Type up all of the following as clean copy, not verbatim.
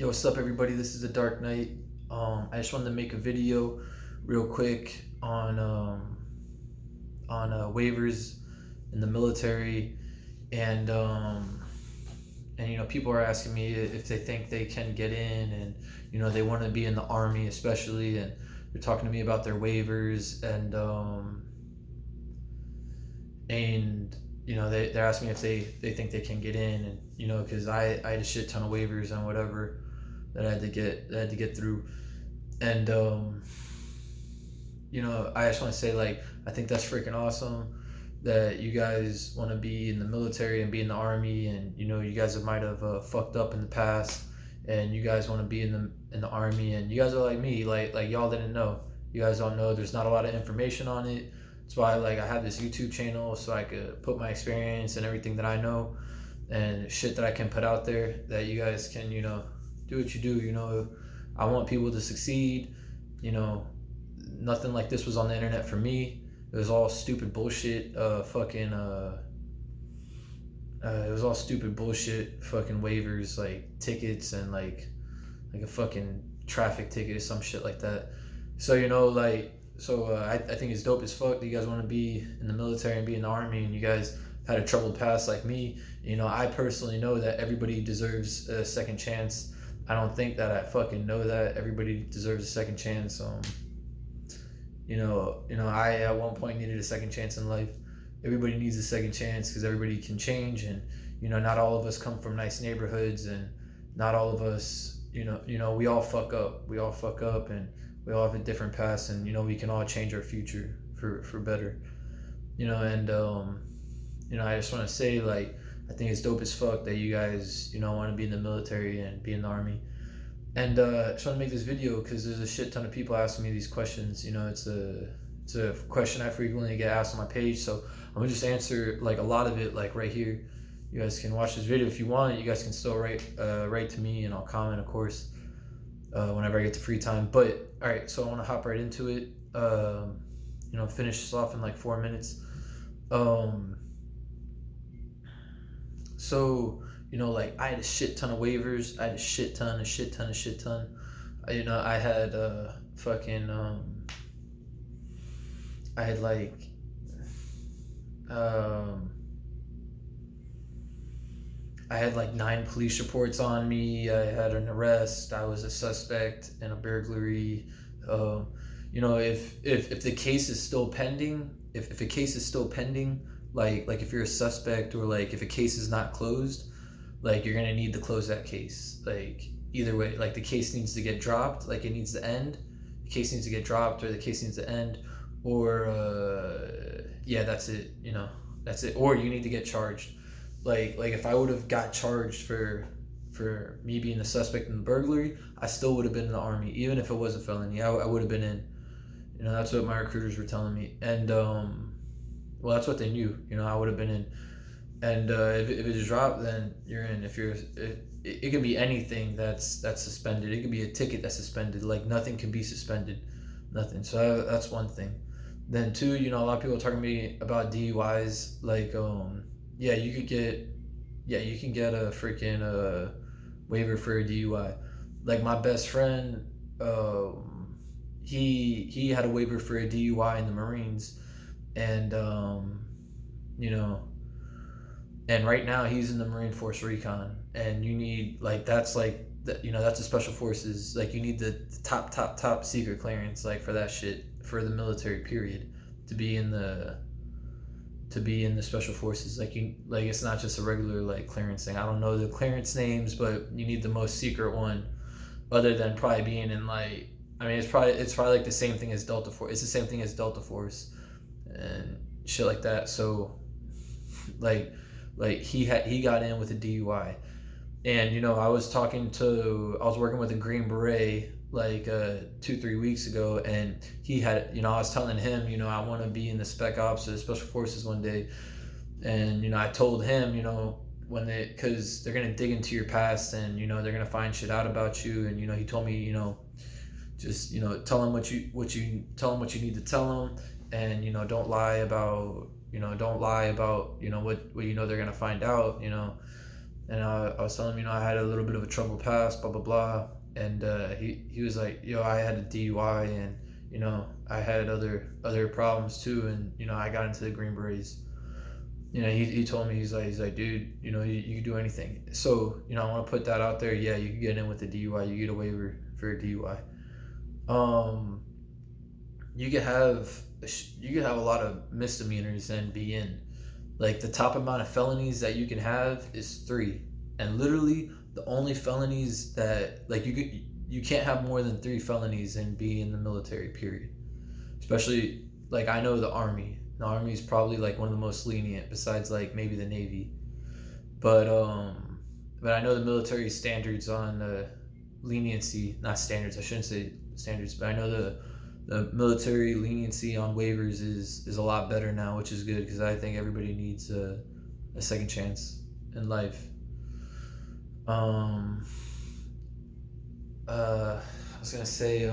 Yo, what's up, everybody? This is the Dark Knight. I just wanted to make a video real quick on waivers in the military, and people are asking me if they think they can get in, and they want to be in the army, especially, and they're talking to me about their waivers, and they're asking me if they think they can get in, and because I had a shit ton of waivers and whatever that I had to get through, and I just want to say, like, I think that's freaking awesome that you guys want to be in the military and be in the army, and you guys might have fucked up in the past, and you guys want to be in the army, and you guys are like me, like y'all didn't know, you guys don't know, there's not a lot of information on it. That's why I have this YouTube channel, so I could put my experience and everything that I know and shit that I can put out there, that you guys can do what you do. I want people to succeed. Nothing like this was on the internet for me. It was all stupid bullshit. It was all stupid bullshit. Fucking waivers, like tickets, and like a fucking traffic ticket or some shit like that. So I think it's dope as fuck that you guys want to be in the military and be in the army, and you guys had a troubled past like me. I personally know that everybody deserves a second chance. I don't think that I fucking know that everybody deserves a second chance. I at one point needed a second chance in life. Everybody needs a second chance because everybody can change, and not all of us come from nice neighborhoods, and not all of us, we all fuck up. We all fuck up, and we all have a different past, and we can all change our future for better. I just want to say, like, I think it's dope as fuck that you guys, want to be in the military and be in the army. And I just want to make this video because there's a shit ton of people asking me these questions. It's a question I frequently get asked on my page, so I'm gonna just answer like a lot of it, like right here. You guys can watch this video if you want. You guys can still write to me, and I'll comment, of course, whenever I get the free time. But all right, so I want to hop right into it. Finish this off in like 4 minutes. So, I had a shit ton of waivers. I had a shit ton. I had I had like 9 police reports on me. I had an arrest. I was a suspect in a burglary. If the case is still pending, if a case is still pending, like if you're a suspect, or like if a case is not closed, like you're gonna need to close that case. Like either way, like the case needs to get dropped, like it needs to end. The case needs to get dropped, or the case needs to end, or that's it. That's it. Or you need to get charged. Like if I would have got charged for me being a suspect in the burglary, I still would have been in the army, even if it was a felony. I would have been in. That's what my recruiters were telling me, and well, that's what they knew. I would have been in. And if it's dropped, then you're in. It could be anything that's suspended. It could be a ticket that's suspended. Like nothing can be suspended, nothing. So that's one thing. Then two, a lot of people are talking to me about DUIs. Like you can get a freaking waiver for a DUI. Like my best friend, he had a waiver for a DUI in the Marines, and and right now he's in the Marine Force Recon, and you need that's the Special Forces. Like you need the top secret clearance, like for that shit, for the military period, to be in the Special Forces. Like it's not just a regular like clearance thing. I don't know the clearance names, but you need the most secret one, other than probably being in it's probably like the same thing as Delta Force. It's the same thing as Delta Force and shit like that. So he got in with a DUI, and I was working with a Green Beret 2-3 weeks ago, and he had I was telling him I want to be in the Spec Ops or the Special Forces one day, and I told him because they're gonna dig into your past, and they're gonna find shit out about you, and he told me just tell them what you need to tell them, and don't lie about what they're gonna find out, and I was telling him, I had a little bit of a troubled past, blah blah blah, and he was like, yo, I had a DUI, and I had other problems too, and I got into the Green Berets. He told me, he's like, dude, you can do anything. So I want to put that out there. Yeah, you can get in with a DUI. You get a waiver for a DUI. You could have a lot of misdemeanors and be in. Like, the top amount of felonies that you can have is 3, and literally the only felonies that, like, you can't have more than 3 felonies and be in the military, period. Especially, like, I know the Army. The Army is probably like one of the most lenient, besides like maybe the Navy. But I know the military standards on leniency, not standards. I shouldn't say standards, but I know the military leniency on waivers is a lot better now, which is good, because I think everybody needs a second chance in life. I was gonna say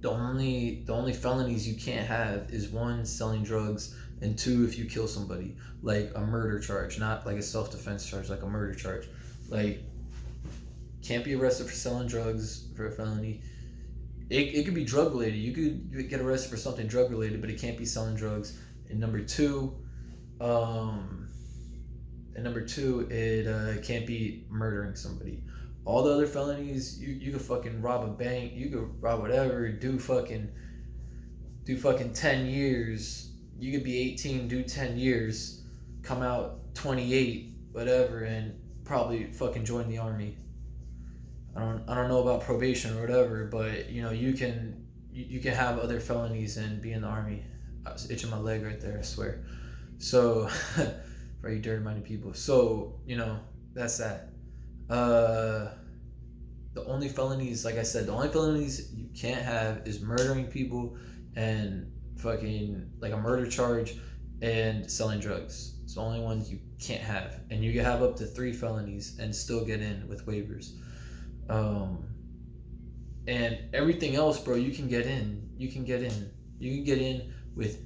the only felonies you can't have is 1, selling drugs, and 2, if you kill somebody, like a murder charge, not like a self-defense charge, like a murder charge. Like, can't be arrested for selling drugs for a felony. It could be drug related. You could get arrested for something drug related, but it can't be selling drugs. And number two, it can't be murdering somebody. All the other felonies, you could fucking rob a bank, you could rob whatever, do fucking 10 years. You could be 18, do 10 years, come out 28, whatever, and probably fucking join the Army. I don't know about probation or whatever, but you can have other felonies and be in the Army. I was itching my leg right there, I swear. So very dirty-minded people. So that's that. The only felonies, like I said, the only felonies you can't have is murdering people and fucking like a murder charge and selling drugs. It's the only ones you can't have, and you can have up to 3 felonies and still get in with waivers. And everything else, bro, you can get in. You can get in with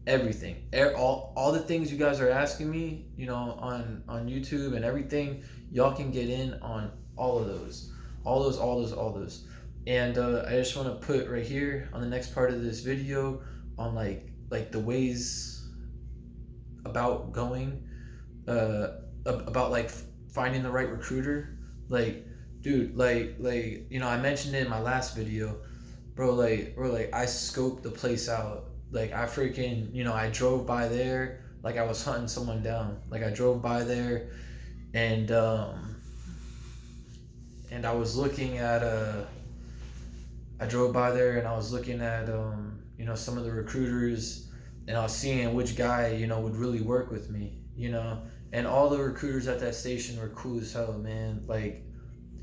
everything. All the things you guys are asking me, on YouTube and everything, y'all can get in on all of those. All those. And I just want to put right here on the next part of this video on like the ways about going, about like finding the right recruiter. Like, dude, like I mentioned it in my last video, bro. Like I scoped the place out. Like, I freaking, I drove by there like I was hunting someone down. Like, I drove by there, and I was looking at I drove by there and I was looking at some of the recruiters, and I was seeing which guy would really work with me, and all the recruiters at that station were cool as hell, man. Like,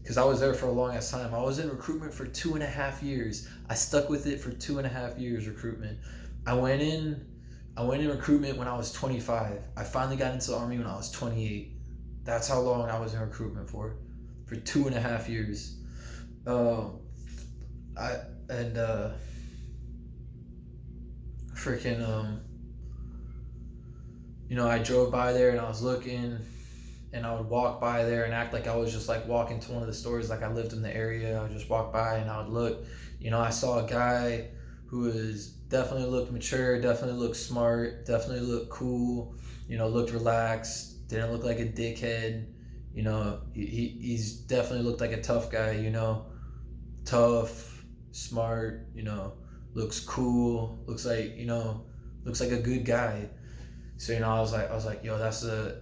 because I was there for a long ass time. I was in recruitment for 2.5 years. I stuck with it for 2.5 years, recruitment. I went in recruitment when I was 25. I finally got into the Army when I was 28. That's how long I was in recruitment for 2.5 years. I drove by there and I was looking, and I would walk by there and act like I was just like walking to one of the stores, like I lived in the area. I would just walk by and I would look. I saw a guy who definitely looked mature, definitely looked smart, definitely looked cool, looked relaxed, didn't look like a dickhead. He's definitely looked like a tough guy, tough, smart, looks cool, looks like a good guy. So I was like, yo, that's the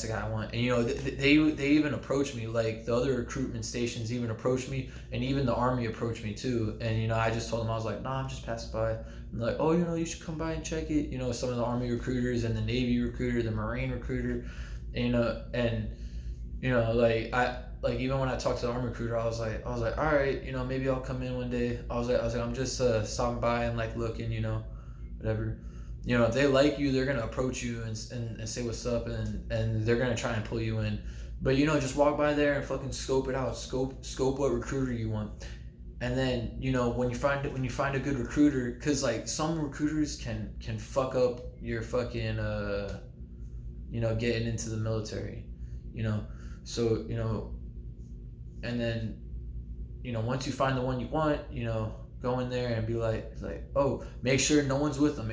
guy I want. And they even approached me, like the other recruitment stations even approached me, and even the Army approached me too. And I just told them, I was like, nah, I'm just passing by. And they're like, oh, you should come by and check it. Some of the Army recruiters and the Navy recruiter, the Marine recruiter, like even when I talked to the Army recruiter, I was like, all right, maybe I'll come in one day. I was like, I'm just stopping by and like looking, whatever. If they like you, they're gonna approach you and say what's up, and they're gonna try and pull you in. But just walk by there and fucking scope it out. Scope what recruiter you want. And then, when you find a good recruiter, because like some recruiters can fuck up your fucking getting into the military, you know. So and then once you find the one you want, go in there and be like, oh, make sure no one's with them,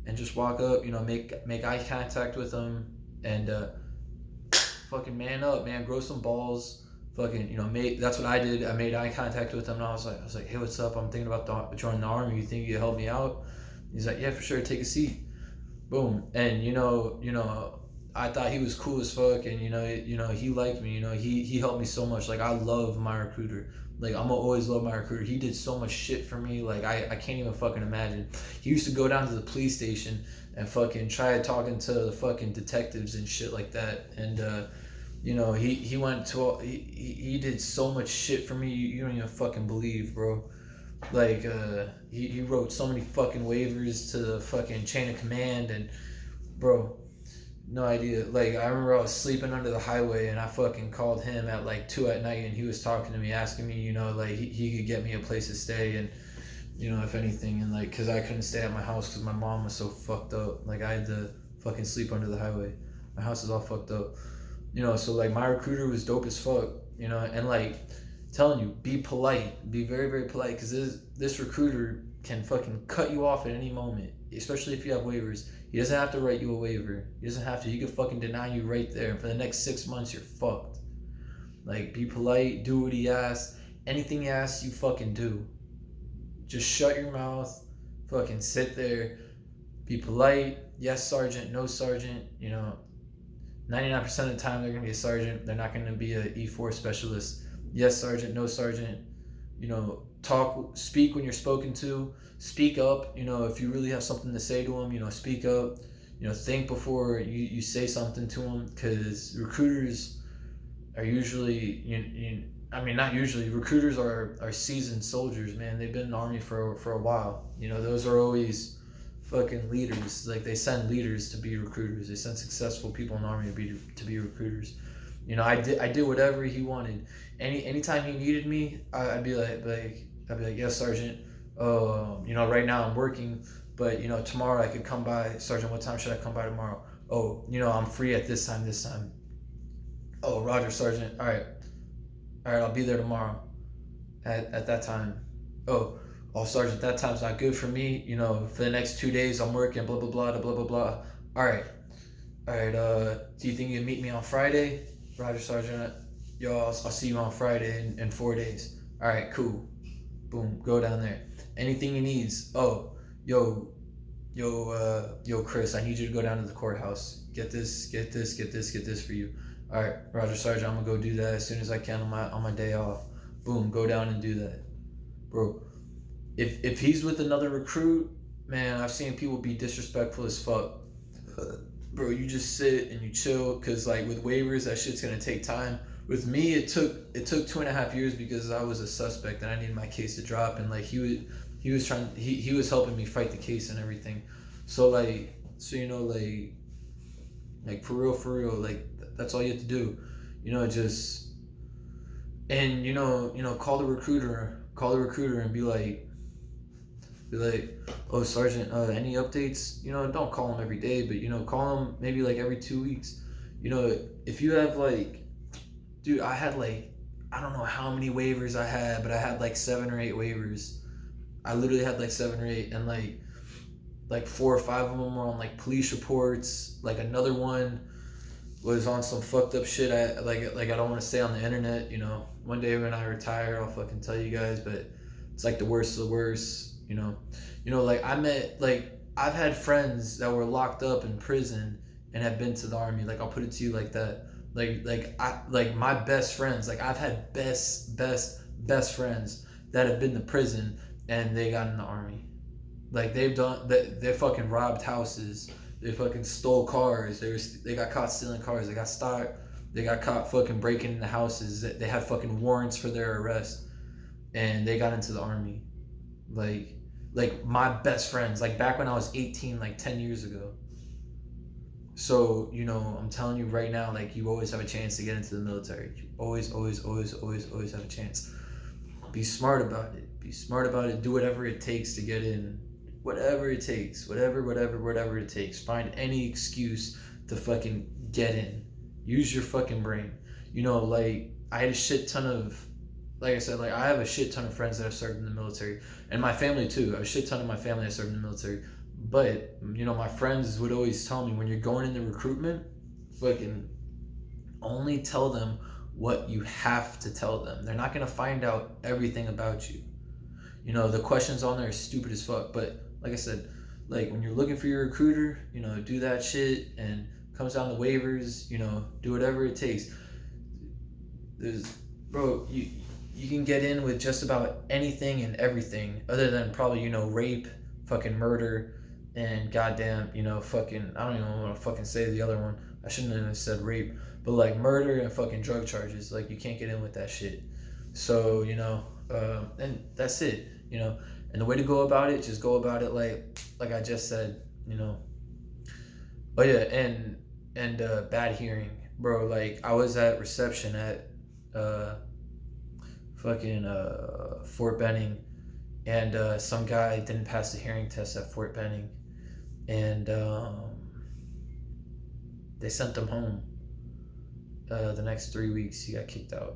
and just walk up, make eye contact with them, and fucking man up, man, grow some balls. Fucking, that's what I did. I made eye contact with him, and I was like, hey, what's up? I'm thinking about joining the army. You think you could help me out? He's like, yeah, for sure. Take a seat. Boom. And I thought he was cool as fuck, and he liked me. He helped me so much. Like, I love my recruiter. Like, I'm gonna always love my recruiter. He did so much shit for me. Like, I can't even fucking imagine. He used to go down to the police station and fucking try talking to the fucking detectives and shit like that. And he went to he did so much shit for me. You don't even fucking believe, bro. Like, he wrote so many fucking waivers to the fucking chain of command, and bro, no idea. Like, I remember I was sleeping under the highway, and I fucking called him at like 2 a.m, and he was talking to me, asking me, like he could get me a place to stay, and if anything, and like, cause I couldn't stay at my house because my mom was so fucked up. Like, I had to fucking sleep under the highway. My house is all fucked up. So like my recruiter was dope as fuck. And like, telling you, be polite, be very, very polite, because this recruiter can fucking cut you off at any moment, especially if you have waivers. He doesn't have to write you a waiver. He doesn't have to. He could fucking deny you right there. And for the next 6 months, you're fucked. Like, be polite, do what he asks. Anything he asks, you fucking do. Just shut your mouth, fucking sit there, be polite. Yes, sergeant, no sergeant. 99% of the time they're gonna be a sergeant. They're not gonna be a E4 specialist. Yes, sergeant, no sergeant. Speak when you're spoken to. Speak up. If you really have something to say to them, speak up. Think before you say something to them, because recruiters are usually, not usually. Recruiters are seasoned soldiers, man. They've been in the army for a while. Those are always fucking leaders. Like, they send leaders to be recruiters. They send successful people in the army to be recruiters. I did whatever he wanted. Anytime he needed me, I'd be like, yes, sergeant. Right now I'm working, but tomorrow I could come by. Sergeant, what time should I come by tomorrow? Oh, I'm free at this time. Oh, Roger, sergeant. All right, I'll be there tomorrow at that time. Oh, sergeant, that time's not good for me. For the next 2 days I'm working. Blah blah blah blah blah blah. All right. Do you think you can meet me on Friday? Roger, sergeant. Yo, I'll see you on Friday in 4 days. All right, cool. Boom, go down there. Anything he needs. Oh, yo, Chris, I need you to go down to the courthouse. Get this for you. All right, Roger, sergeant, I'm gonna go do that as soon as I can on my day off. Boom, go down and do that, bro. If he's with another recruit, man, I've seen people be disrespectful as fuck. Bro, you just sit and you chill, because like with waivers, that shit's gonna take time. With me, it took 2.5 years because I was a suspect and I needed my case to drop, and like he was helping me fight the case and everything. So like for real, like that's all you have to do. Just, and call the recruiter and be like, oh, sergeant, any updates? Don't call him every day, but call him maybe like every 2 weeks. If you have like, dude, I had like, I don't know how many waivers I had, but I had like 7 or 8 waivers. I literally had like 7 or 8, and like 4 or 5 of them were on like police reports. Like, another one was on some fucked up shit. I don't want to say on the internet. One day when I retire, I'll fucking tell you guys. But it's like the worst of the worst. Like, I've had friends that were locked up in prison and have been to the army. Like, I'll put it to you like that. Like my best friends. Like, I've had best friends that have been to prison and they got in the army. Like, they fucking robbed houses. They fucking stole cars. They got caught stealing cars. They got caught fucking breaking into houses. They had fucking warrants for their arrest, and they got into the army. Like my best friends, like back when I was 18, like 10 years ago. So, I'm telling you right now, like, you always have a chance to get into the military. You always have a chance. Be smart about it. Be smart about it. Do whatever it takes to get in. Whatever it takes. Whatever it takes. Find any excuse to fucking get in. Use your fucking brain. You know, like, I had a shit ton of, like I said, like, I have a shit ton of friends that have served in the military. And my family, too. I have a shit ton of my family that served in the military. But, you know, my friends would always tell me, when you're going into recruitment, fucking only tell them what you have to tell them. They're not going to find out everything about you. You know, the questions on there are stupid as fuck. But, like I said, like, when you're looking for your recruiter, you know, do that shit, and comes down to waivers, you know, do whatever it takes. Bro, you can get in with just about anything and everything, other than probably, you know, rape, fucking murder, and goddamn, you know, fucking, I don't even want to fucking say the other one. I shouldn't have said rape, but like murder and fucking drug charges, like, you can't get in with that shit. So, you know, and that's it, you know. And the way to go about it, just go about it like I just said, you know. Oh yeah, and bad hearing, bro. Like, I was at reception at Fort Benning, and some guy didn't pass the hearing test at Fort Benning, and they sent him home. The next 3 weeks, he got kicked out.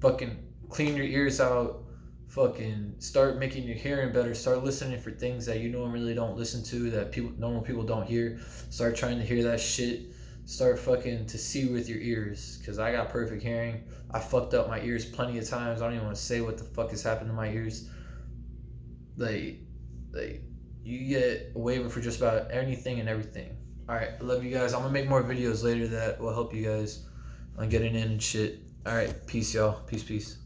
Fucking clean your ears out. Fucking start making your hearing better. Start listening for things that you normally don't listen to, that normal people don't hear. Start trying to hear that shit. Start fucking to see with your ears, because I got perfect hearing. I fucked up my ears plenty of times. I don't even want to say what the fuck has happened to my ears. Like you get a waiver for just about anything and everything. Alright, I love you guys. I'm gonna make more videos later that will help you guys on getting in and shit. Alright, peace, y'all. Peace.